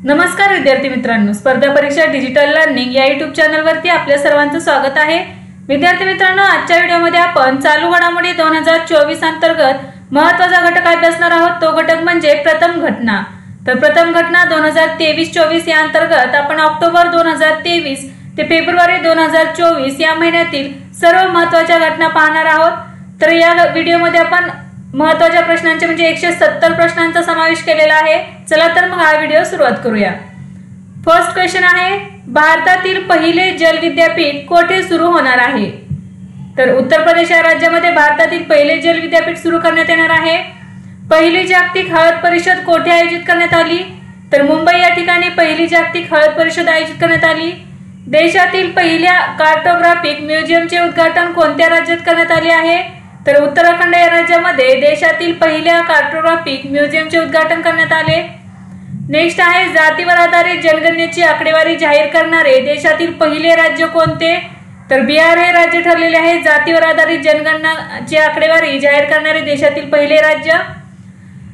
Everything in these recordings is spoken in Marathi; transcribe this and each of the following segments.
नमस्कार विद्यार्थी मित्रांनो, स्पर्धा परीक्षा डिजिटल लर्निंग या YouTube चॅनलवरती आपल्या सर्वांचं स्वागत आहे। विद्यार्थी मित्रांनो, आजच्या व्हिडिओमध्ये आपण चालू घडामोडी 2024 अंतर्गत महत्त्वाचा घटक अभ्यासणार आहोत। तो घटक म्हणजे प्रथम घटना। तर प्रथम घटना 2023-24 या अंतर्गत आपण ऑक्टोबर 2023 ते फेब्रुवारी 2024 या महिन्यातील सर्व महत्त्वाच्या घटना पाहणार आहोत। तर या व्हिडिओमध्ये आपण महत्त्वाच्या प्रश्नांचे म्हणजे 170 प्रश्नांचा समावेश केलेला आहे। चला तर मग हा व्हिडिओ सुरुवात करूया। फर्स्ट क्वेश्चन आहे, भारतातील पहिले जल विद्यापीठ कोठे सुरू होणार आहे? तर उत्तर प्रदेश या राज्यामध्ये भारतातील पहिले जल विद्यापीठ सुरू करण्यात येणार आहे। पहिली जागतिक हळद परिषद कोठे आयोजित करण्यात आली? तर मुंबई या ठिकाणी पहिली जागतिक हळद परिषद आयोजित करण्यात आली। देशातील पहिल्या कार्टोग्राफिक म्युझियमचे उद्घाटन कोणत्या राज्यात करण्यात आले आहे? तर उत्तराखंड या राज्यामध्ये देशातील पहिल्या कार्टोग्राफिक म्युझियमचे उद्घाटन करण्यात आले। नेक्स्ट आहे, जातीवर आधारित जनगणनेची आकडेवारी जाहीर करणारे देशातील पहिले राज्य कोणते? तर बिहार हे राज्य ठरलेले आहे जातीवर आधारित जनगणनाची आकडेवारी जाहीर करणारे देशातील पहिले राज्य।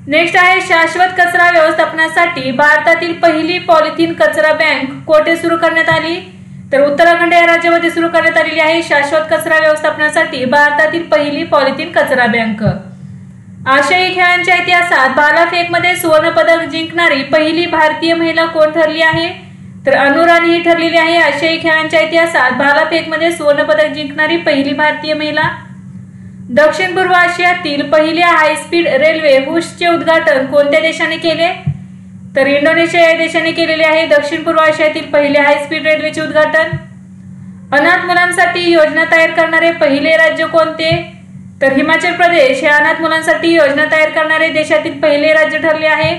नेक्स्ट आहे, शाश्वत कचरा व्यवस्थापनासाठी भारतातील पहिली पॉलिथिन कचरा बँक कोठे सुरू करण्यात आली? तर उत्तराखंड या राज्यामध्ये सुरू करण्यात आलेली आहे शाश्वत कचरा व्यवस्थापनासाठी भारतातील पहिली पॉलिथिन कचरा बँक। आशियाई खेळांच्या इतिहासात भालाफेकमध्ये सुवर्ण पदक जिंकणारी पहिली भारतीय महिला कोण ठरली आहे? तर अनु राणी ही ठरलेली आहे आशियाई खेळांच्या इतिहासात भालाफेकमध्ये सुवर्ण पदक जिंकणारी पहिली भारतीय महिला। दक्षिण पूर्व आशियातील पहिल्या हायस्पीड रेल्वे हुशचे उद्घाटन कोणत्या देशाने केले? तर इंडोनेशिया या देशाने केलेले आहे दक्षिण पूर्व आशियातील पहिले हायस्पीड रेल्वेचे उद्घाटन। अनाथ मुलांसाठी योजना तयार करणारे पहिले राज्य कोणते? तर हिमाचल प्रदेश हे अनाथ मुलांसाठी योजना तयार करणारे देशातील पहिले राज्य ठरले आहे।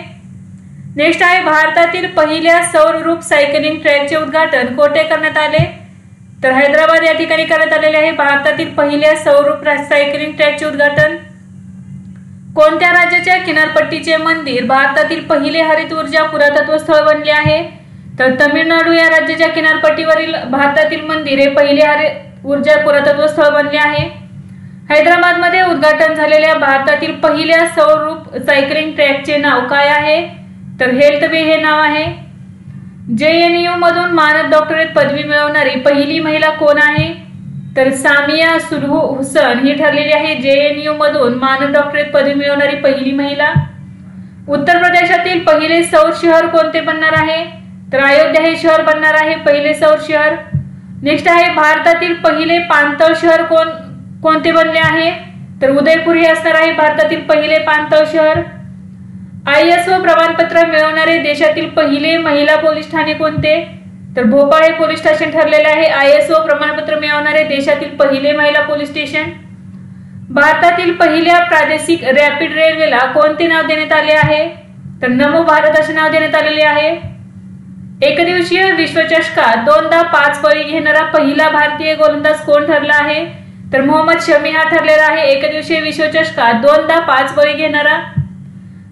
नेक्स्ट आहे, भारतातील पहिल्या सौर रूप सायकलिंग ट्रॅकचे उद्घाटन कोठे करण्यात आले? तर हैदराबाद या ठिकाणी करण्यात आलेले आहे भारतातील पहिल्या सौर रूप सायकलिंग ट्रॅकचे उद्घाटन। कोणत्या राज्याच्या किनारपट्टीचे मंदिर भारतातील पहिले हरित ऊर्जा पुरातत्व स्थळ बनले आहे? तर तमिळनाडू या राज्याच्या किनारपट्टीवरील भारतातील मंदिर हे पहिले हरित ऊर्जा पुरातत्व स्थळ बनले आहे। हैदराबाद मध्ये उद्घाटन झालेल्या भारतातील पहिल्या सौर रूप सायकलिंग ट्रॅकचे नाव काय आहे? तर हेल्थ वे हे नाव आहे। JNU मधून मानद डॉक्टरेट पदवी मिळवणारी पहिली महिला कोण आहे? तर सामिया सुलहू हुसन ही ठरलेली आहे JNU मधून मानद डॉक्टरेट पदवी मिळवणारी पहिली महिला। उत्तर प्रदेशातील पहिले सौर शहर कोणते बनणार आहे? तर अयोध्या हे शहर बनणार आहे पहिले सौर शहर। नेक्स्ट आहे, भारतातील पहिले पाणतळ शहर कोणते बनले आहे? तर उदयपूर हे असणार आहे भारतातील पहिले पाणतळ शहर। ISO प्रमाणपत्र मिळवणारे देशातील पहिले महिला पोलीस ठाणे कोणते? तर भोपाळ हे पोलीस स्टेशन ठरलेले आहे ISO प्रमाणपत्र मिळवणारे देशातील पहिले महिला पोलीस स्टेशन। भारतातील पहिल्या प्रादेशिक रॅपिड रेल्वेला कोणते नाव देण्यात आले आहे? तर नमो भारत असे नाव देण्यात आलेले आहे। एकदिवसीय विश्वचषकात दोनदा 5 बळी घेणारा पहिला भारतीय गोलंदाज कोण ठरला आहे? तर मोहम्मद शमी हा ठरलेला आहे एकदिवसीय विश्वचषकात दोनदा 5 बळी घेणारा।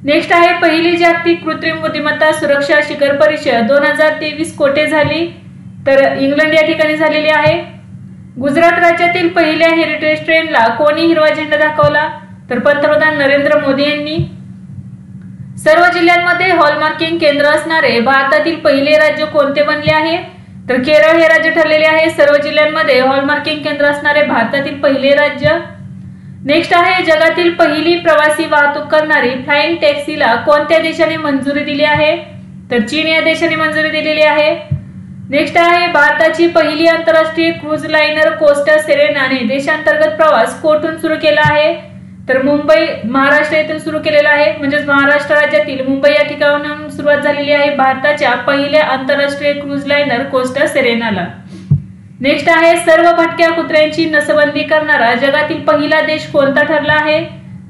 नेक्स्ट आहे, पहिली जागतिक कृत्रिम बुद्धिमत्ता सुरक्षा शिखर परिषद 2023 कोठे झाली? तर इंग्लंड या ठिकाणी झालेली आहे। गुजरात राज्यातील पहिल्या हेरिटेज ट्रेनला कोणी हिरवा झेंडा दाखवला? तर पंतप्रधान नरेंद्र मोदी यांनी। सर्व जिल्ह्यांमध्ये हॉलमार्किंग केंद्र असणारे भारतातील पहिले राज्य कोणते बनले आहे? तर केरळ हे राज्य ठरलेले आहे सर्व जिल्ह्यांमध्ये हॉलमार्किंग केंद्र असणारे भारतातील पहिले राज्य। नेक्स्ट आहे, जगातील पहिली प्रवासी वाहतूक करणारी फ्लाइंग टॅक्सीला कोणत्या देशाने मंजुरी दिली आहे? तर चीन या देशाने मंजुरी दिलेली आहे। नेक्स्ट आहे, भारताची पहिली आंतरराष्ट्रीय क्रूज लाइनर कोस्टा सेरेनाने देशांतर्गत प्रवास कोठून सुरू केला आहे? तर मुंबई महाराष्ट्र येथून सुरू केलेला आहे, म्हणजेच महाराष्ट्र राज्यातील मुंबई या ठिकाणाहून सुरुवात झालेली आहे भारताच्या पहिल्या आंतरराष्ट्रीय क्रूज लाइनर कोस्टा सेरेनाला। नेक्स्ट आहे, सर्व भटक्या कुत्र्यांची नसबंदी करणारा जगातील पहिला देश कोणता ठरला आहे?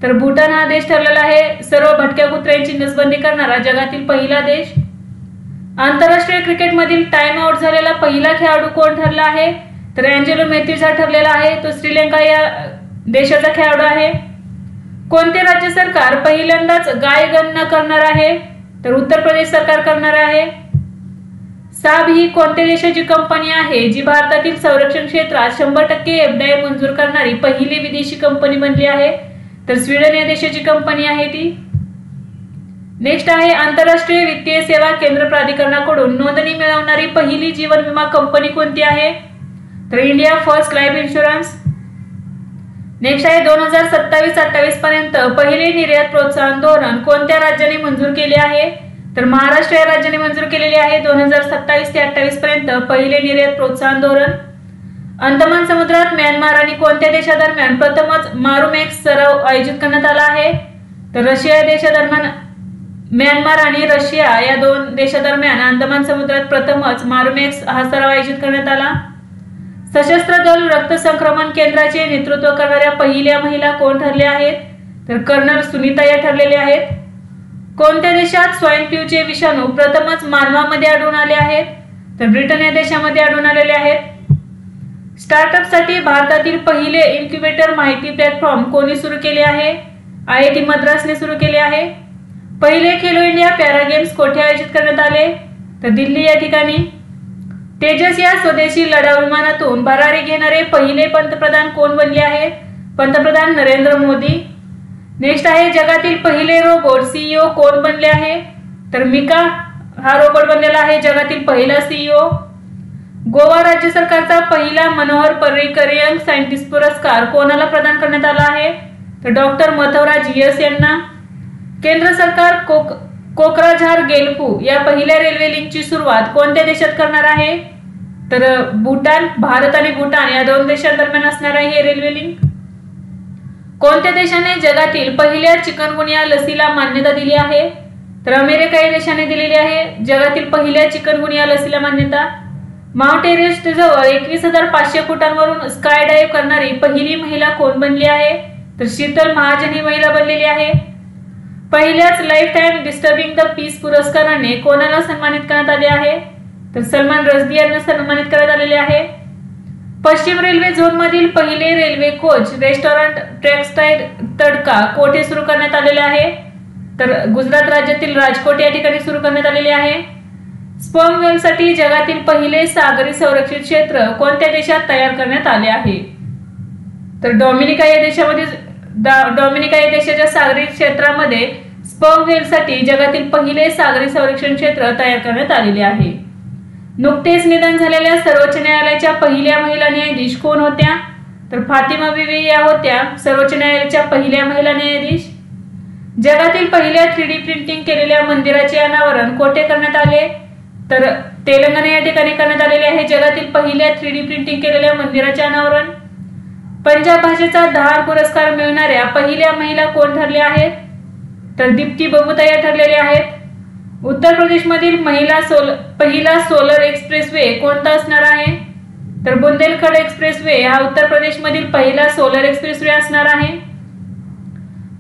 तर भूटान हा देश ठरलेला आहे सर्व भटक्या कुत्र्यांची नसबंदी करणारा जगातील पहिला देश। आंतरराष्ट्रीय क्रिकेट मधील टाइम आउट झालेला पहिला खेळाडू कोण ठरला आहे? तर अँजेलो मॅथ्यूज हा ठरलेला आहे, तो श्रीलंका या देशाचा खेळाडू आहे। कोणते राज्य सरकार पहिल्यांदाच गाय गणना करणार आहे? तर उत्तर प्रदेश सरकार करणार आहे। साब ही कोणत्या देशाची कंपनी आहे जी भारतातील संरक्षण क्षेत्रात 100% FDI मंजूर करणारी पहिली विदेशी कंपनी बनली आहे? तर स्वीडन या देशाची कंपनी आहे ती। नेक्स्ट आहे आंतरराष्ट्रीय वित्तीय सेवा केंद्र प्राधिकरणाकडून नोंदणी मिळवणारी पहिली जीवन विमा कंपनी कोणती आहे? तर India first life insurance. Next आहे 2027-28 पर्यंत पहिले निर्यात प्रोत्साहन धोरण कोणत्या राज्याने मंजूर केले आहे? तर महाराष्ट्र या राज्याने मंजूर केलेले आहे 2027 ते 28 पर्यंत पहिले निर्यात प्रोत्साहन धोरण. अंदमान समुद्रात म्यानमार आणि कोणत्या देशादरम्यान प्रथमच मारुमॅक्स सराव आयोजित करण्यात आला आहे? तर रशिया या देशादरम्यान म्यानमार आणि रशिया या दोन देशादरम्यान अंदमान समुद्रात प्रथमच मारुमॅक्स हा सराव आयोजित करण्यात आला. सशस्त्र दल रक्त संक्रमण केंद्राचे नेतृत्व करणाऱ्या पहिल्या महिला कोण ठरल्या आहेत? तर कर्नल सुनीता या ठरलेल्या आहेत. कोणत्या देशात स्वाईन फ्लूचे विषाणू प्रथमच मानवामध्ये आढळून आले आहेत? तर ब्रिटन या देशामध्ये आढळून आलेले आहेत. स्टार्टअपसाठी भारतातील पहिले इन्क्युबेटर माहिती प्लॅटफॉर्म कोणी सुरू केले आहे? IIT मद्रासने सुरू केले आहे. पहिले खेलो इंडिया पॅरा गेम्स कोठे आयोजित करण्यात आले? तर दिल्ली या ठिकाणी. तेजस या स्वदेशी लढाऊ विमानातून भरारी घेणारे पहिले पंतप्रधान कोण बनले आहेत? पंतप्रधान नरेंद्र मोदी. नेक्स्ट आहे जगातील पहिले रोबोट CEO कोण बनले आहे? तर मिका हा रोबोट बनलेला आहे जगातील पहिला CEO. गोवा राज्य सरकारचा पहिला मनोहर पर्रीकर यंग सायंटिस्ट पुरस्कार कोणाला प्रदान करण्यात आला आहे? तर डॉक्टर मथवराज यस यांना. केंद्र सरकार कोकराझार गेलफू या पहिल्या रेल्वे लिंकची सुरुवात कोणत्या देशात करणार आहे? तर भूटान. भारत आणि भूटान या दोन देशांदरम्यान असणार आहे हे रेल्वे लिंक. कोणत्या देशाने जगातील पहिल्या चिकनगुनिया लसीला मान्यता दिली आहे? तर अमेरिका या देशाने दिलेली आहे जगातील पहिल्या चिकनगुनिया लसीला मान्यता. माउंट एव्हरेस्ट जवळ 21,500 फुटांवरून स्काय डाईव्ह करणारी पहिली महिला कोण बनली आहे? तर शीतल महाजन ही महिला बनलेली आहे. पहिल्याच lifetime disturbing the peace पुरस्काराने कोणाला सन्मानित करण्यात आले आहे? तर सलमान रश्दी यांना सन्मानित करण्यात आलेले आहे. पश्चिम रेल्वे झोन मधील पहिले रेल्वे कोच रेस्टॉरंट ट्रॅक्सटाईल तडका कोठे सुरू करण्यात आलेले आहे? तर गुजरात राज्यातील राजकोट या ठिकाणी सुरू करण्यात आलेले आहे. स्पर्म वेलसाठी जगातील पहिले सागरी संरक्षित क्षेत्र कोणत्या देशात तयार करण्यात आले आहे? तर डॉमिनिका या देशामध्ये डॉमिनिका या देशाच्या सागरी क्षेत्रामध्ये स्पर्म वेलसाठी जगातील पहिले सागरी संरक्षण क्षेत्र तयार करण्यात आलेले आहे. नुकतेच निधन झालेल्या सर्वोच्च न्यायालयाच्या पहिल्या महिला न्यायाधीश कोण होत्या? तर फातिमा बीवी या होत्या सर्वोच्च न्यायालयाच्या पहिल्या महिला न्यायाधीश. जगातील पहिल्या 3D प्रिंटिंग केलेल्या मंदिराचे अनावरण कोठे करण्यात आले? तर तेलंगणा या ठिकाणी करण्यात आलेले आहे जगातील पहिल्या 3D प्रिंटिंग केलेल्या मंदिराचे अनावरण. पंजाब भाषेचा 10 पुरस्कार मिळणाऱ्या पहिल्या महिला कोण ठरल्या आहेत? तर दीप्ती बबुता या ठरलेल्या आहेत. उत्तर प्रदेशमधील पहिला सोलर एक्सप्रेसवे कोणता असणार आहे? तर बुंदेलखंड एक्सप्रेसवे हा उत्तर प्रदेशमधील पहिला सोलर एक्सप्रेसवे असणार आहे.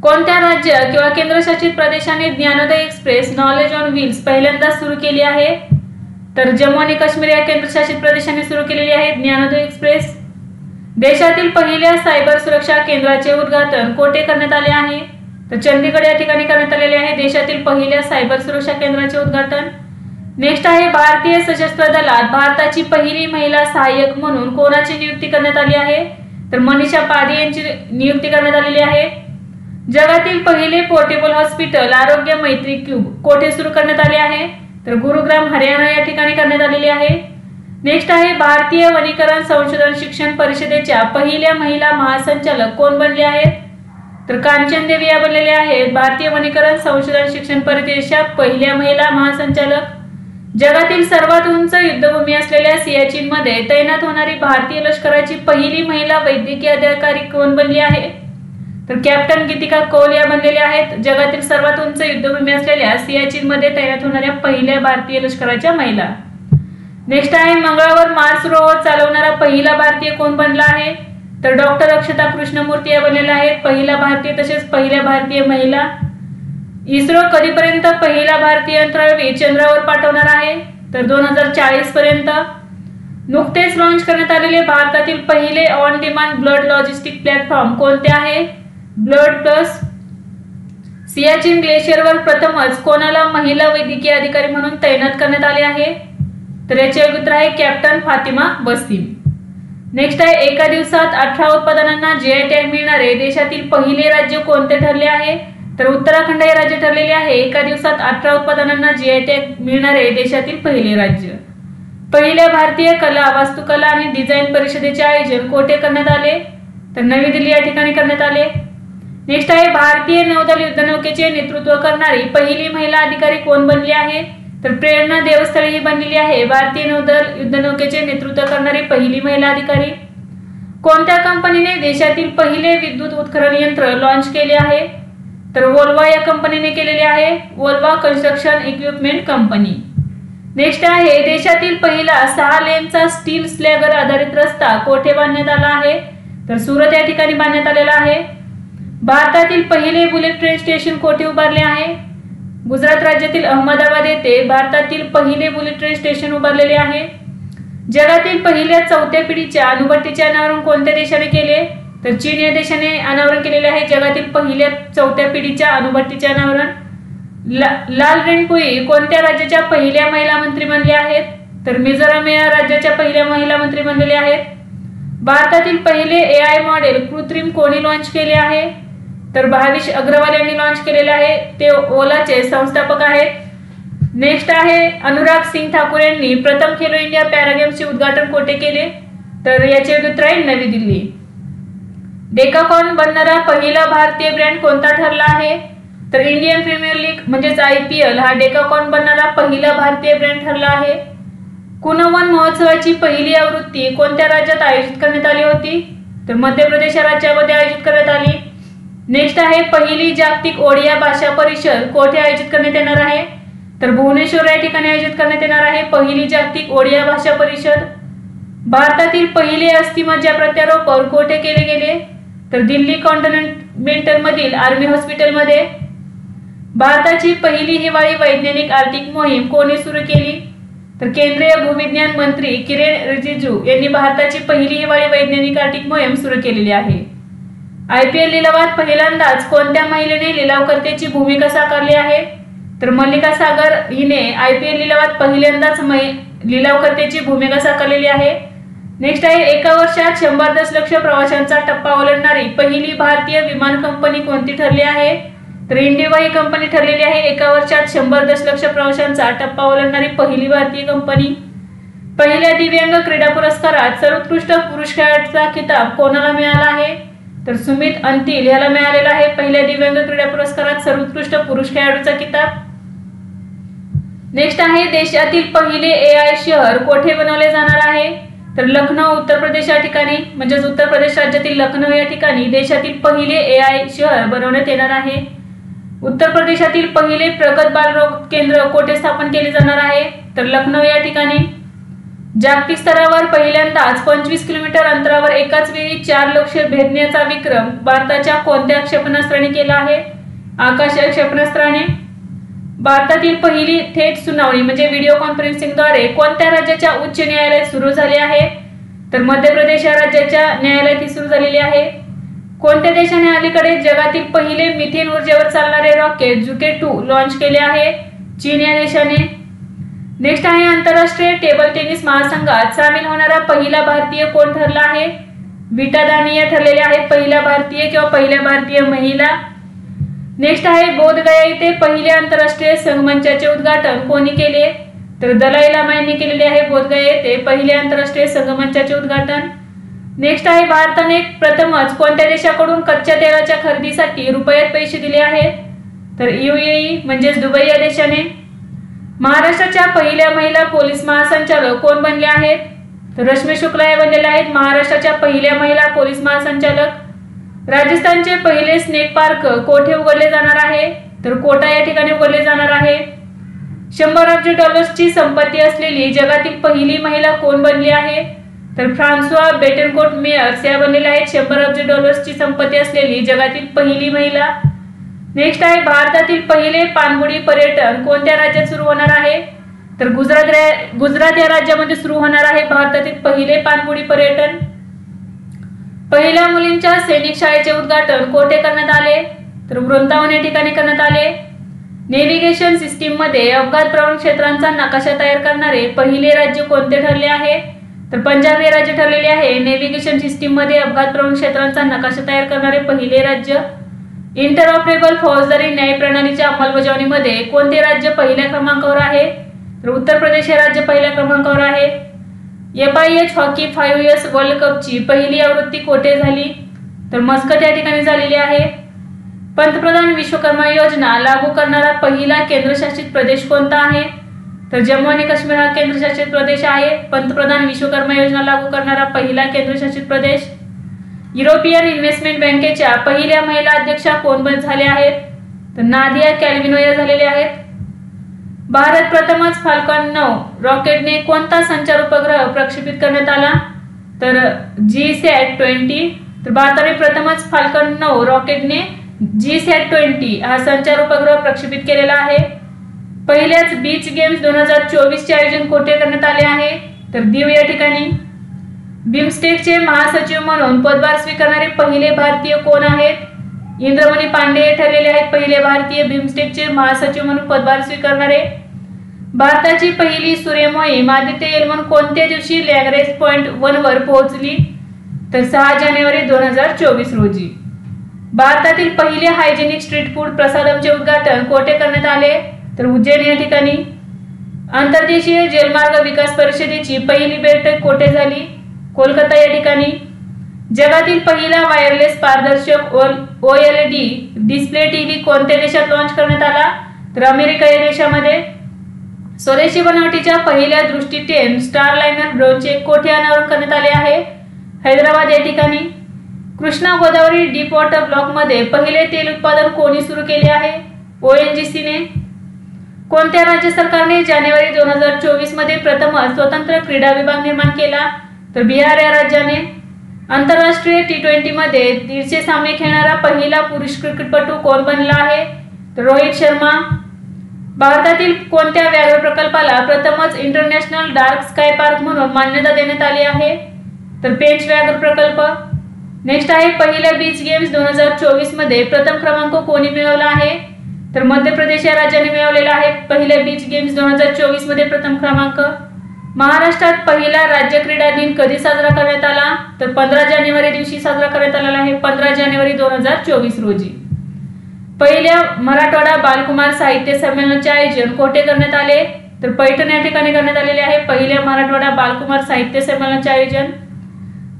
कोणत्या राज्य किंवा केंद्रशासित प्रदेशाने Gyanodaya express knowledge on wheels पहिल्यांदा सुरू केली आहे? तर जम्मू आणि काश्मीर या केंद्रशासित प्रदेशाने सुरू केलेली आहे ज्ञानोदय एक्सप्रेस. देशातील पहिल्या सायबर सुरक्षा केंद्राचे उद्घाटन कोठे करण्यात आले आहे? तर चंदीगड या ठिकाणी करण्यात आलेले आहे देशातील पहिल्या सायबर सुरक्षा केंद्राचे उद्घाटन. नेक्स्ट आहे भारतीय सशस्त्र दलात भारताची पहिली महिला सहाय्यक म्हणून कोणाची नियुक्ती करण्यात आली आहे? तर मनीषा पाधी यांची नियुक्ती करण्यात आलेली आहे. जगातील पहिले पोर्टेबल हॉस्पिटल आरोग्य मैत्री क्यूब कोठे सुरू करण्यात आले आहे? तर गुरुग्राम हरियाणा या ठिकाणी करण्यात आलेली आहे. नेक्स्ट आहे भारतीय वनीकरण संशोधन शिक्षण परिषदेच्या पहिल्या महिला महासंचालक कोण बनले आहेत? तर कांचन देवी या बनलेल्या आहेत भारतीय वनीकरण संशोधन शिक्षण परिषदेच्या पहिल्या महिला महासंचालक. जगातील सर्वात उंच युद्धभूमी असलेल्या सियाचीनमध्ये तैनात होणारी भारतीय लष्कराची पहिली महिला वैद्यकीय अधिकारी कोण बनली आहे? तर कॅप्टन गीतिका कौल या बनलेल्या आहेत जगातील सर्वात उंच युद्धभूमी असलेल्या सियाचीनमध्ये तैनात होणाऱ्या पहिल्या भारतीय लष्कराच्या महिला. नेक्स्ट आहे मंगळावर मार्स रोवर चालवणारा पहिला भारतीय कोण बनला आहे? तर डॉक्टर अक्षता कृष्णमूर्ती या बनलेल्या आहेत पहिला भारतीय तसेच पहिल्या भारतीय महिला. इस्रो कधीपर्यंत पहिला भारतीय अंतराळवीर चंद्रावर पाठवणार आहे? तर 2040 पर्यंत. नुकतेच लॉन्च करण्यात आलेले भारतातील पहिले on demand blood logistic platform कोणते आहे? Blood plus. सियाचीन ग्लेशियरवर प्रथमच कोणाला महिला वैद्यकीय अधिकारी म्हणून तैनात करण्यात आले आहे? तर याचे उत्तर आहे कॅप्टन फातिमा वसीम. नेक्स्ट आहे एका दिवसात 18 उत्पादनांना GI टॅग मिळणारे देशातील पहिले राज्य कोणते ठरले आहे? तर उत्तराखंड हे राज्य ठरलेले आहे एका दिवसात 18 उत्पादनांना जीआय टॅग मिळणारे देशातील पहिले राज्य. पहिल्या भारतीय कला, वास्तुकला आणि डिझाईन परिषदेचे आयोजन कोठे करण्यात आले? तर नवी दिल्ली या ठिकाणी करण्यात आले. नेक्स्ट आहे भारतीय नौदल युद्धनौकेचे नेतृत्व करणारी पहिली महिला अधिकारी कोण बनली आहे? तर प्रेरणा देवस्थळे ही बनलेली आहे भारतीय नौदल युद्धनौकेचे नेतृत्व करणारी पहिली महिला अधिकारी. कोणत्या कंपनीने देशातील पहिले विद्युत उत्खनन यंत्र लॉन्च केले आहे? तर वोल्वा या कंपनीने केलेले आहे, वोल्वा कन्स्ट्रक्शन इक्विपमेंट कंपनी. नेक्स्ट आहे देशातील पहिला 6 लेनचा स्टील स्लॅगर आधारित रस्ता कोठे बांधण्यात आला आहे? तर सुरत या ठिकाणी बांधण्यात आलेला आहे. भारतातील पहिले बुलेट ट्रेन स्टेशन कोठे उभारले आहे? गुजरात राज्यातील अहमदाबाद येथे भारतातील पहिले बुलेट ट्रेन स्टेशन उभारलेले आहे. जगातील पहिल्या 4थ्या पिढीच्या अणुभट्टीचे अनावरण कोणत्या देशाने केले? तर चीन या देशाने अनावरण केलेले आहे जगातील पहिल्या 4थ्या पिढीच्या अणुभट्टीचे अनावरण. लालरेनकुई कोणत्या राज्याच्या पहिल्या महिला मंत्री बनल्या आहेत? तर मिझोराम या राज्याच्या पहिल्या महिला मंत्री बनलेल्या आहेत. भारतातील पहिले एआय मॉडेल कृत्रिम कोणी लॉन्च केले आहे? तर भाविश अग्रवाल यांनी लॉन्च केलेले आहे, ते ओलाचे संस्थापक आहेत. नेक्स्ट आहे अनुराग सिंग ठाकूर यांनी प्रथम खेलो इंडिया पॅरा गेम्सचे उद्घाटन कोठे केले? तर याचे उत्तर आहे नवी दिल्ली. डेकाकॉन बनणारा पहिला भारतीय ब्रँड कोणता ठरला आहे? तर इंडियन प्रीमियर लीग म्हणजेच IPL हा डेकाकॉन बनणारा पहिला भारतीय ब्रँड ठरला आहे. कुनवन महोत्सवाची पहिली आवृत्ती कोणत्या राज्यात आयोजित करण्यात आली होती? तर मध्य प्रदेश राज्यामध्ये आयोजित करण्यात आली. नेक्स्ट आहे पहिली जागतिक ओडिया भाषा परिषद कोठे आयोजित करण्यात येणार आहे? तर भुवनेश्वर या ठिकाणी आयोजित करण्यात येणार आहे पहिली जागतिक ओडिया भाषा परिषद. भारतातील पहिले अस्थिमज्जा प्रत्यारोपण कोठे केले गेले? तर दिल्ली कॉन्टिनेंटल मधील आर्मी हॉस्पिटलमध्ये. भारताची पहिली हिवाळी वैज्ञानिक आर्टिक मोहीम कोणी सुरू केली? तर केंद्रीय भूविज्ञान मंत्री किरेन रिजिजू यांनी भारताची पहिली हिवाळी वैज्ञानिक आर्टिक मोहीम सुरू केलेली आहे. IPL लिलावात पहिल्यांदाच कोणत्या महिलेने लिलावकर्त्याची भूमिका साकारली आहे? तर मल्लिका सागर हिने IPL लिलावात पहिल्यांदाच लिलावकर्त्याची भूमिका साकारलेली आहे. नेक्स्ट आहे एका वर्षात 100 दशलक्ष प्रवाशांचा टप्पा ओलांडणारी पहिली भारतीय विमान कंपनी कोणती ठरली आहे? तर इंडिगो ही कंपनी ठरलेली आहे एका वर्षात 100 दशलक्ष प्रवाशांचा टप्पा ओलांडणारी पहिली भारतीय कंपनी. पहिल्या दिव्यांग क्रीडा पुरस्कारात सर्वोत्कृष्ट पुरुष खेळाडूचा खिताब कोणाला मिळाला आहे? तर सुमित अंतिल याला मिळालेला आहे पहिल्या दिव्यांग क्रीडा पुरस्कारात सर्वोत्कृष्ट पुरुष खेळाडूचा खिताब. नेक्स्ट आहे देशातील पहिले AI शहर कोठे बनवले जाणार आहे? तर लखनौ उत्तर प्रदेश या ठिकाणी म्हणजेच उत्तर प्रदेश राज्यातील लखनौ या ठिकाणी देशातील पहिले AI शहर बनवण्यात येणार आहे. उत्तर प्रदेशातील पहिले प्रगत बालरोग केंद्र कोठे स्थापन केले जाणार आहे? तर लखनौ या ठिकाणी. जागतिक स्तरावर पहिल्यांदाच 25 किलोमीटर अंतरावर एकाच वेळी 4 लक्ष्य भेदण्याचा विक्रम भारताच्या कोणत्या क्षेपणास्त्राने केला आहे? आकाश क्षेपणास्त्राने. भारतातील पहिली थेट सुनावणी म्हणजे व्हिडिओ कॉन्फरन्सिंगद्वारे कोणत्या राज्याच्या उच्च न्यायालयात सुरू झाली आहे? तर मध्य प्रदेश या राज्याच्या न्यायालयात सुरू झालेली आहे. कोणत्या देशाने अलीकडे जगातील पहिले मिथेन ऊर्जेवर चालणारे रॉकेट जुके-2 लॉन्च केले आहे? चीन या देशाने. नेक्स्ट आहे आंतरराष्ट्रीय टेबल टेनिस महासंघात सामील होणारा पहिला भारतीय कोण ठरला आहे? विटा दानिया ठरलेले आहेत पहिल्या भारतीय किंवा पहिल्या भारतीय महिला. नेक्स्ट आहे बोधगया येथे पहिले आंतरराष्ट्रीय संगमंचाचे उद्घाटन कोणी केले? तर दलाई लामा यांनी केलेले आहे बोधगया येथे पहिले आंतरराष्ट्रीय संगमंचाचे उद्घाटन. नेक्स्ट आहे भारताने प्रथमच कोणत्या देशाकडून कच्च्या तेलाच्या खरेदीसाठी रुपयात पैसे दिले आहेत? तर UAE म्हणजेच दुबई या देशाने. महाराष्ट्राच्या पहिल्या महिला पोलीस महासंचालक कोण बनल्या आहेत? तर रश्मी शुक्ला या बनलेल्या आहेत महाराष्ट्राच्या पहिल्या महिला पोलीस महासंचालक. राजस्थानचे पहिले स्नेक पार्क कोठे उघडले जाणार आहे? तर कोटा या ठिकाणी उघडले जाणार आहे. 100 अब्ज डॉलर्सची संपत्ती असलेली जगातील पहिली महिला कोण बनली आहे? तर फ्रान्सवा बेटनकोट मेयर्स या बनलेल्या आहेत 100 अब्ज डॉलर्सची संपत्ती असलेली जगातील पहिली महिला. नेक्स्ट आहे भारतातील पहिले पाणबुडी पर्यटन कोणत्या राज्यात सुरू होणार आहे? तर गुजरात या राज्यामध्ये सुरू होणार आहे भारतातील पहिले पाणबुडी पर्यटन. पहिल्या मुलींच्या सैनिक शाळेचे उद्घाटन कोठे करण्यात आले? तर वृंदावन या ठिकाणी करण्यात आले. नेव्हिगेशन सिस्टीम मध्ये अपघात प्रवण क्षेत्रांचा नकाशा तयार करणारे पहिले राज्य कोणते ठरले आहे? तर पंजाब हे राज्य ठरलेले आहे नेव्हिगेशन सिस्टीम मध्ये अपघात प्रवण क्षेत्रांचा नकाशा तयार करणारे पहिले राज्य. इंटरऑपरेबल फौजदारी न्याय प्रणालीच्या अंमलबजावणीमध्ये कोणते राज्य पहिल्या क्रमांकावर आहे? तर उत्तर प्रदेश हे राज्य पहिल्या क्रमांकावर आहे. FIH हॉकी 5 वर्ल्ड कपची पहिली आवृत्ती कोठे झाली? तर मस्कट या ठिकाणी झालेली आहे. पंतप्रधान विश्वकर्मा योजना लागू करणारा पहिला केंद्रशासित प्रदेश कोणता आहे? तर जम्मू आणि काश्मीर हा केंद्रशासित प्रदेश आहे. पंतप्रधान विश्वकर्मा योजना लागू करणारा पहिला केंद्रशासित प्रदेश. युरोपियन इन्व्हेस्टमेंट बँकेच्या पहिल्या महिला अध्यक्षा कोण झाल्या आहेत? तर नादिया कॅल्विनो या झालेल्या आहेत. भारत प्रथमच फाल्कन 9 रॉकेटने कोणता संचार उपग्रह प्रक्षेपित करण्यात आला? तर GSAT-20. तर भारताने प्रथमच फाल्कन 9 रॉकेटने GSAT-20 हा संचार उपग्रह प्रक्षेपित केलेला आहे. पहिल्याच बीच गेम्स 2024 चे आयोजन कोठे करण्यात आले आहे? तर दीव या ठिकाणी. बिमस्टेकचे महासचिव म्हणून पदभार स्वीकारणारे पहिले भारतीय कोण आहेत? इंद्रमणी पांडे ठरलेले आहेत पहिले भारतीय बिमस्टेकचे महासचिव म्हणून पदभार स्वीकारणारे. भारताची पहिली सूर्यमोहीम आदित्य एल-1 कोणत्या दिवशी लॅग्रेंज पॉइंट 1 वर पोहोचली? तर 6 जानेवारी 2024 रोजी. भारतातील पहिले हायजेनिक स्ट्रीट फूड प्रसादमचे उद्घाटन कोठे करण्यात आले? तर उज्जैन या ठिकाणी. आंतरदेशीय जलमार्ग विकास परिषदेची पहिली बैठक कोठे झाली? कोलकाता या ठिकाणी. जगातील पहिला वायरलेस पारदर्शक OLED डिस्प्ले टीव्ही कोणत्या देशात लॉन्च करण्यात आला? तर अमेरिका या देशामध्ये. स्वदेशी बनावटीच्या पहिल्या दृष्टी 10 स्टारलाइनर ड्रोनचे कोठे अनावरण करण्यात आले आहे? हैदराबाद या ठिकाणी. कृष्णा गोदावरी डीप वॉटर ब्लॉकमध्ये पहिले तेल उत्पादन कोणी सुरू केले आहे? ONGC ने. कोणत्या राज्य सरकारने जानेवारी 2024 मध्ये प्रथमच स्वतंत्र क्रीडा विभाग निर्माण केला? तर बिहार या राज्याने. आंतरराष्ट्रीय T20 मध्ये 150 सामने खेळणारा पहिला पुरुष क्रिकेटपटू कोण बनला आहे? तर रोहित शर्मा. भारतातील कोणत्या व्याघ्र प्रकल्पाला प्रथमच इंटरनॅशनल डार्क स्काय पार्क म्हणून मान्यता देण्यात आली आहे? तर पेंच व्याघ्र प्रकल्प. नेक्स्ट आहे पहिल्या बीच गेम्स 2024 मध्ये प्रथम क्रमांक कोणी मिळवला आहे? तर मध्य प्रदेश या राज्याने मिळवलेला आहे पहिल्या बीच गेम्स 2024 मध्ये प्रथम क्रमांक. महाराष्ट्रात पहिला राज्य क्रीडा दिन कधी साजरा करण्यात आला? तर 15 जानेवारी दिवशी साजरा करण्यात आलेला आहे 15 जानेवारी 2024 रोजी. पहिल्या मराठवाडा बालकुमार साहित्य संमेलनाचे आयोजन कोठे करण्यात आले? तर पैठण या ठिकाणी करण्यात आलेले आहे पहिल्या मराठवाडा बालकुमार साहित्य संमेलनाचे आयोजन.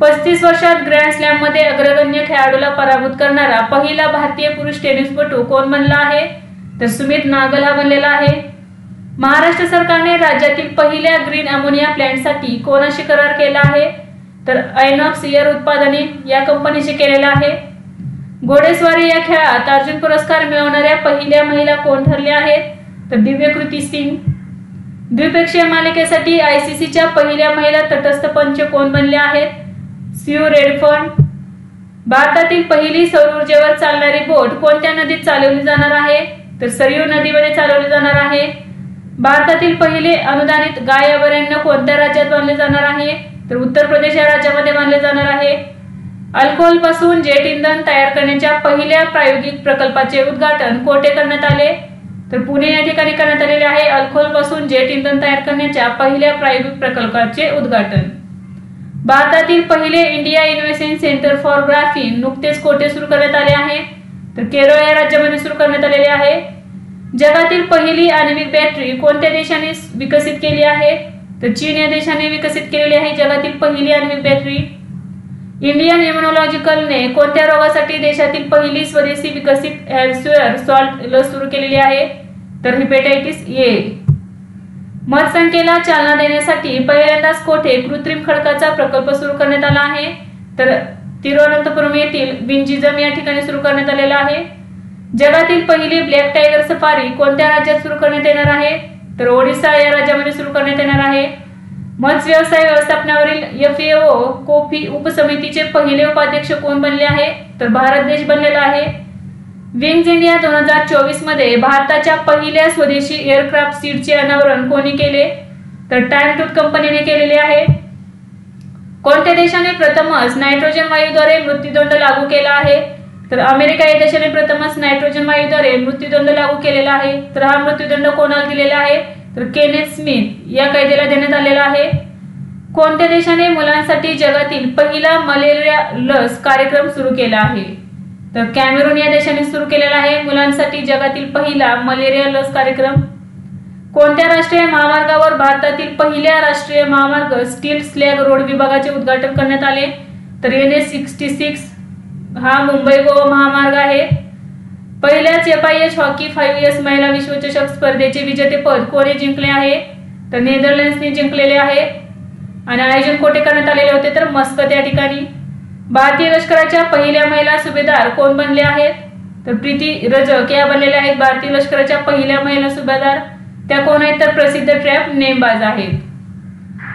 35 वर्षात ग्रँड स्लॅम मध्ये अग्रगण्य खेळाडूला पराभूत करणारा पहिला भारतीय पुरुष टेनिसपटू कोण बनला आहे? तर सुमित नागल हा बनलेला आहे. महाराष्ट्र सरकारने राज्यातील पहिल्या ग्रीन अमोनिया प्लांटसाठी कोणाशी करार केला आहे? तर आयनॉक्स एअर उत्पादने या कंपनीशी केलेला आहे. घोडेस्वारी या खेळात अर्जुन पुरस्कार मिळवणाऱ्या पहिल्या महिला कोण ठरल्या आहेत? तर दिव्यकृती सिंग. द्विपक्षीय मालिकेसाठी ICCच्या पहिल्या महिला तटस्थ पंच कोण बनल्या आहेत? Sue Redfern. भारतातील पहिली सौर ऊर्जेवर चालणारी बोट कोणत्या नदीत चालवली जाणार आहे? तर सरयू नदीमध्ये चालवली जाणार आहे. भारतातील पहिले अनुदानित गाय अभयारण्य कोणत्या राज्यात बांधले जाणार आहे? तर उत्तर प्रदेश या राज्यामध्ये बांधले जाणार आहे. अल्कोहोल पासून जेट इंधन तयार करण्याच्या पहिल्या प्रायोगिक प्रकल्पाचे उद्घाटन कोठे करण्यात आले? तर पुणे या ठिकाणी करण्यात आलेले आहे अल्कोहोल पासून जेट इंधन तयार करण्याच्या पहिल्या प्रायोगिक प्रकल्पाचे उद्घाटन. भारतातील पहिले India innovation centre for graphene नुकतेच कोठे सुरू करण्यात आले आहे? तर केरळ या राज्यामध्ये सुरू करण्यात आलेले आहे. जगातील पहिली आण्विक बॅटरी कोणत्या देशाने विकसित केली आहे? तर चीन या देशाने विकसित केलेली आहे जगातील पहिली आण्विक बॅटरी. इंडियन इम्युनॉलॉजिकलने कोणत्या रोगासाठी देशातील पहिली स्वदेशी विकसित हेल्थवेअर सॉल्ट लस सुरू केलेली आहे? तर हेपेटायटिस A. मतसंख्येला चालना देण्यासाठी पहिल्यांदाच कोठे कृत्रिम खडकाचा प्रकल्प सुरू करण्यात आला आहे? तर तिरुवनंतपुरम येथील विंझिजम या ठिकाणी सुरू करण्यात आलेला आहे. जगातील पहिली ब्लॅक टायगर सफारी कोणत्या राज्यात सुरू करण्यात येणार आहे? तर ओडिशा या राज्यामध्ये सुरू करण्यात येणार आहे. मत्स्य व्यवसाय व्यवस्थापनावरील FAO कोफी उपसमितीचे पहिले उपाध्यक्ष कोण बनले आहे? तर भारत देश बनलेला आहे. विंग्स इंडिया 2024 मध्ये भारताच्या पहिल्या स्वदेशी एअरक्राफ्ट सीटचे अनावरण कोणी केले? तर टाइम टूथ कंपनीने केलेले आहे. कोणत्या देशाने प्रथमच नायट्रोजन वायूद्वारे मृत्यूदंड लागू केला आहे? तर अमेरिका या देशाने प्रथमच नायट्रोजन वायूद्वारे मृत्यूदंड लागू केलेला आहे. तर हा मृत्यूदंड कोणाला दिलेला आहे? तर केनेथ स्मिथ या कैद्याला देण्यात आलेला आहे. कोणत्या देशाने मुलांसाठी जगातील पहिला मलेरिया लस कार्यक्रम सुरू केला आहे? तर कॅमेरून या देशाने सुरू केलेला आहे मुलांसाठी जगातील पहिला मलेरिया लस कार्यक्रम. कोणत्या राष्ट्रीय महामार्गावर भारतातील पहिल्या राष्ट्रीय महामार्ग स्टील स्लॅग रोड विभागाचे उद्घाटन करण्यात आले? तर NH-66 हा मुंबई गोवा महामार्ग आहे. पहिल्याच FIH हॉकी 5S महिला विश्वचषक स्पर्धेचे विजेतेपद कोणी जिंकले आहे? तर नेदरलँड्सने जिंकलेले आहे आणि आयोजन कोठे करण्यात आलेले होते? तर मस्कत या ठिकाणी. भारतीय लष्कराच्या पहिल्या महिला सुभेदार कोण बनले आहेत? तर प्रीती रजक या बनलेल्या आहेत भारतीय लष्कराच्या पहिल्या महिला सुभेदार. त्या कोण आहेत? तर प्रसिद्ध ट्रॅप नेमबाज आहेत.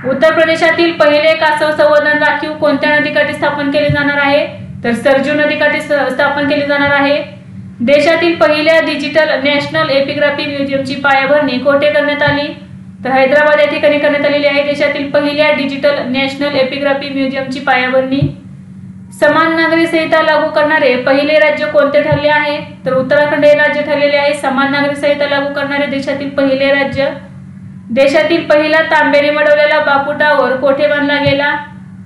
उत्तर प्रदेशातील पहिले कासव संवर्धन राखीव कोणत्या नदीकाठी स्थापन केले जाणार आहे? तर सरजू नदीकाठी स्थापन केले जाणार आहे. देशातील पहिल्या डिजिटल नॅशनल एपिग्राफी म्युझियमची पायाभरणी कोठे करण्यात आली? तर हैदराबाद या ठिकाणी करण्यात आलेली आहे देशातील पहिल्या डिजिटल नॅशनल एपिग्राफी म्युझियमची पायाभरणी. समान नागरी संहिता लागू करणारे पहिले राज्य कोणते ठरले आहे? तर उत्तराखंड हे राज्य ठरलेले आहे समान नागरी संहिता लागू करणारे देशातील पहिले राज्य. देशातील पहिला तांब्याने मडवलेला बापू टावर कोठे बांधला गेला?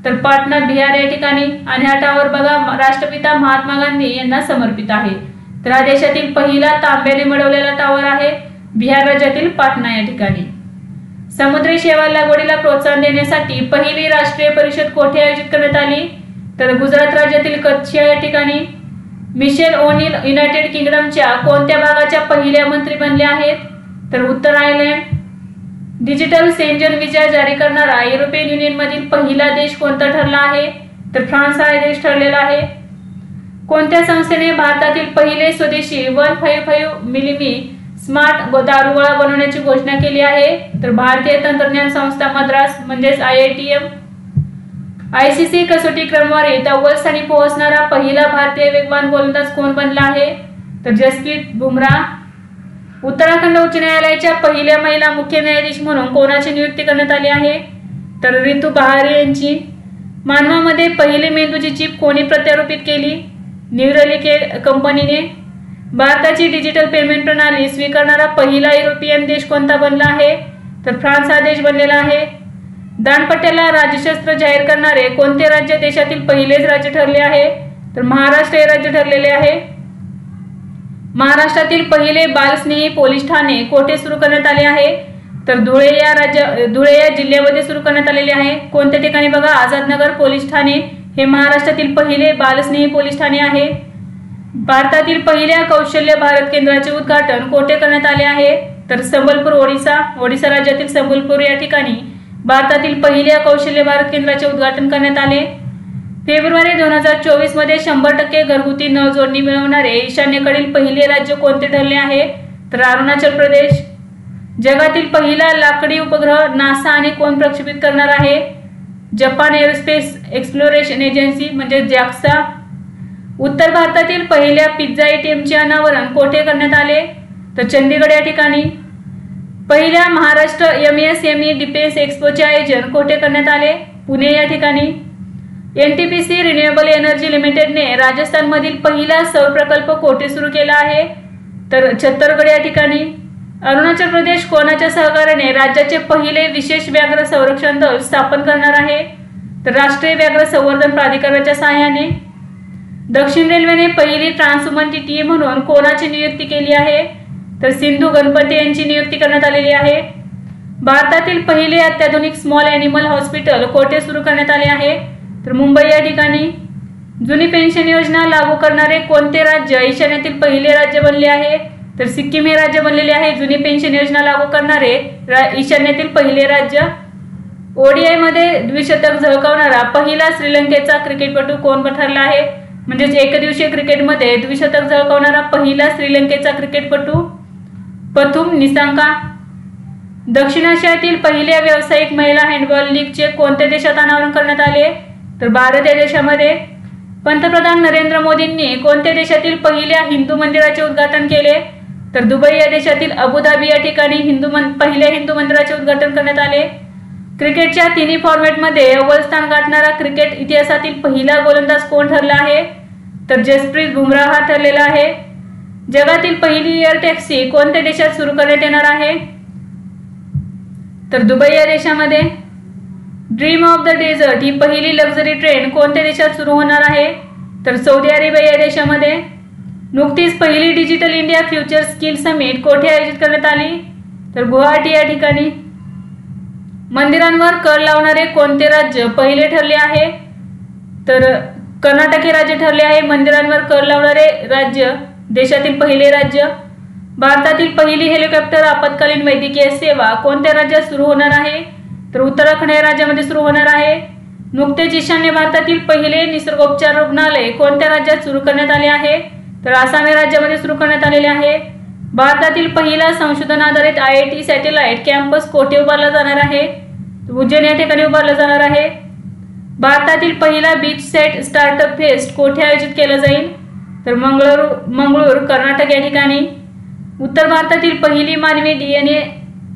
तर पाटणा बिहार या ठिकाणी. आणि हा टावर बघा राष्ट्रपिता महात्मा गांधी यांना समर्पित आहे. तर हा देशातील पहिला तांब्याने मडवलेला टावर आहे बिहार राज्यातील पाटणा या ठिकाणी. समुद्री शेवाळ लागवडीला प्रोत्साहन देण्यासाठी पहिली राष्ट्रीय परिषद कोठे आयोजित करण्यात आली? तर गुजरात राज्यातील कच्छ या ठिकाणी. मिशेल ओनिल युनायटेड किंगडमच्या कोणत्या भागाच्या पहिल्या मंत्री बनल्या आहेत? तर उत्तर आयर्लंड. डिजिटल सेंजन विजा जारी करणारा युरोपियन युनियन मधील पहिला देश कोणता ठरला आहे? तर फ्रान्स हा देश ठरलेला आहे. कोणत्या संस्थेने भारतातील पहिले स्वदेशी 155 मिमी स्मार्ट दारुगोळा बनवण्याची घोषणा केली आहे? तर भारतीय तंत्रज्ञान संस्था मद्रास म्हणजेच IITM. ICC कसोटी क्रमवारीत अव्वल स्थानी पोहोचणारा पहिला भारतीय वेगवान गोलंदाज कोण बनला आहे? तर जसप्रीत बुमराह. उत्तराखंड उच्च न्यायालयाच्या पहिल्या महिला मुख्य न्यायाधीश म्हणून कोणाची नियुक्ती करण्यात आली आहे? तर रितू बहारी यांची. मानवामध्ये पहिली मेंदूची चिप कोणी प्रत्यारोपित केली? न्यूरलिक कंपनीने. भारताची डिजिटल पेमेंट प्रणाली स्वीकारणारा पहिला युरोपियन देश कोणता बनला आहे? तर फ्रान्स हा देश बनलेला आहे. दानपट्ट्याला राज्यशस्त्र जाहीर करणारे कोणते राज्य देशातील पहिलेच राज्य ठरले आहे? तर महाराष्ट्र हे राज्य ठरलेले आहे. महाराष्ट्रातील पहिले बालस्नेही पोलीस ठाणे कोठे सुरू करण्यात आले आहे? तर धुळे या जिल्ह्यामध्ये सुरू करण्यात आलेले आहे. कोणत्या ठिकाणी बघा आझादनगर पोलीस ठाणे हे महाराष्ट्रातील पहिले बालस्नेही पोलीस ठाणे आहे. भारतातील पहिल्या कौशल्य भारत केंद्राचे उद्घाटन कोठे करण्यात आले आहे? तर संबलपूर ओडिसा राज्यातील संबलपूर या ठिकाणी भारतातील पहिल्या कौशल्य भारत केंद्राचे उद्घाटन करण्यात आले. फेब्रुवारी 2024 मध्ये 100% घरगुती नळ जोडणी मिळवणारे ईशान्येकडील पहिले राज्य कोणते ठरले आहे? तर अरुणाचल प्रदेश. जगातील पहिला लाकडी उपग्रह नासा आणि कोण प्रक्षेपित करणार आहे? जपान एअरस्पेस एक्सप्लोरेशन एजन्सी म्हणजे JAXA. उत्तर भारतातील पहिल्या पिझ्झा ATMचे अनावरण कोठे करण्यात आले? तर चंदीगड या ठिकाणी. पहिल्या महाराष्ट्र MSME डिफेन्स एक्स्पोचे आयोजन कोठे करण्यात आले? पुणे या ठिकाणी. NTPC रिन्युएबल एनर्जी लिमिटेडने राजस्थानमधील पहिला सौर प्रकल्प कोठे सुरू केला आहे? तर छत्तीसगड या ठिकाणी. अरुणाचल प्रदेश कोणाच्या सहकार्याने राज्याचे पहिले विशेष व्याघ्र संरक्षण दल स्थापन करणार आहे? तर राष्ट्रीय व्याघ्र संवर्धन प्राधिकरणाच्या सहाय्याने. दक्षिण रेल्वेने पहिली ट्रान्सवुमन TTA म्हणून कोणाची नियुक्ती केली आहे? तर सिंधू गणपती यांची नियुक्ती करण्यात आलेली आहे. भारतातील पहिले अत्याधुनिक स्मॉल ॲनिमल हॉस्पिटल कोठे सुरू करण्यात आले आहे? तर मुंबई या ठिकाणी. जुनी पेन्शन योजना लागू करणारे कोणते राज्य ईशान्येतील पहिले राज्य बनले आहे? तर सिक्कीम हे राज्य बनलेले आहे जुनी पेन्शन योजना लागू करणारे ईशान्येतील पहिले राज्य. ODI मध्ये द्विशतक झळकावणारा पहिला श्रीलंकेचा क्रिकेटपटू कोण ठरला आहे? म्हणजेच एकदिवसीय क्रिकेटमध्ये द्विशतक झळकावणारा पहिला श्रीलंकेचा क्रिकेटपटू पथुम निसांका. दक्षिण आशियातील पहिल्या व्यावसायिक महिला हँडबॉल लीगचे कोणत्या देशात अनावरण करण्यात आले? तर भारत या देशामध्ये. पंतप्रधान नरेंद्र मोदींनी कोणत्या देशातील पहिल्या हिंदू मंदिराचे उद्घाटन केले? तर दुबई या देशातील अबुधाबी या ठिकाणी पहिल्या हिंदू मंदिराचे उद्घाटन करण्यात आले. क्रिकेटच्या तिन्ही फॉर्मॅटमध्ये अव्वल स्थान गाठणारा क्रिकेट इतिहासातील पहिला गोलंदाज कोण ठरला आहे? तर जसप्रीत बुमराह हा ठरलेला आहे. जगातील पहिली एअर टॅक्सी कोणत्या देशात सुरू करण्यात येणार आहे? तर दुबई या देशामध्ये. ड्रीम ऑफ द डेझर्ट ही पहिली लक्झरी ट्रेन कोणत्या देशात सुरू होणार आहे? तर सौदी अरेबिया या देशामध्ये. नुकतीच पहिली digital India future skill summit कोठे आयोजित करण्यात आली? तर गुवाहाटी या ठिकाणी. मंदिरांवर कर लावणारे कोणते राज्य पहिले ठरले आहे? तर कर्नाटक हे राज्य ठरले आहे मंदिरांवर कर लावणारे राज्य, देशातील पहिले राज्य. भारतातील पहिली हेलिकॉप्टर आपत्कालीन वैद्यकीय सेवा कोणत्या राज्यात सुरू होणार आहे? तर उत्तराखंड या राज्यामध्ये सुरू होणार आहे. नुकतेच ईशान्य भारतातील पहिले निसर्गोपचार रुग्णालय कोणत्या राज्यात सुरू करण्यात आले आहे? तर आसाम या राज्यामध्ये सुरू करण्यात आलेले आहे. भारतातील पहिला संशोधन आधारित IIT सॅटेलाइट कॅम्पस कोठे उभारला जाणार आहे? उज्जैन या ठिकाणी उभारला जाणार आहे. भारतातील पहिला बीच सेट स्टार्टअप फेस्ट कोठे आयोजित केला जाईल? तर मंगळूर कर्नाटक या ठिकाणी. उत्तर भारतातील पहिली मानवी DNA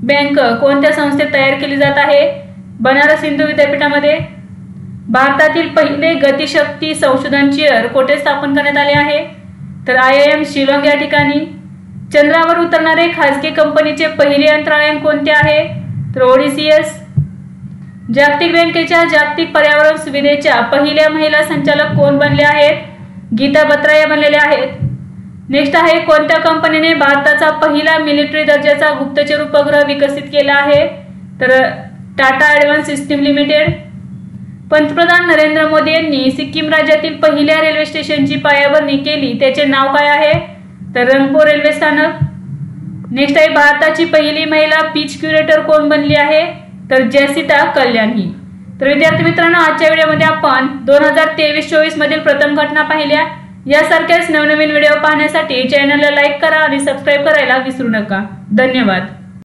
बँक कोणत्या संस्थेत तयार केली जात आहे? बनारस हिंदू विद्यापीठामध्ये. भारतातील पहिले गतिशक्ती संशोधन चेअर कोठे स्थापन करण्यात आले आहे? तर IIM शिलाँग या ठिकाणी. चंद्रावर उतरणारे खासगी कंपनीचे पहिले अंतराळयान कोणते आहे? तर ODCS. जागतिक बँकेच्या जागतिक पर्यावरण सुविधेच्या पहिल्या महिला संचालक कोण बनले आहेत? गीता बत्रा या बनलेल्या आहेत. नेक्स्ट आहे, कोणत्या कंपनीने भारताचा पहिला मिलिटरी दर्जाचा गुप्तचर उपग्रह विकसित केला आहे? तर टाटा ॲडव्हान्स सिस्टीम लिमिटेड. पंतप्रधान नरेंद्र मोदी यांनी सिक्कीम राज्यातील पहिल्या रेल्वे स्टेशनची पायाभरणी केली, त्याचे नाव काय आहे? तर रंगपूर रेल्वे स्थानक. नेक्स्ट आहे, भारताची पहिली महिला पीच क्युरेटर कोण बनली आहे? तर जयसिता कल्याणी. तर विद्यार्थी मित्रांनो, आजच्या व्हिडिओमध्ये आपण 2023-24 मधील प्रथम घटना पाहिल्या. यासारख्याच नवनवीन व्हिडिओ पाहण्यासाठी चॅनलला लाईक करा आणि सबस्क्राईब करायला विसरू नका. धन्यवाद.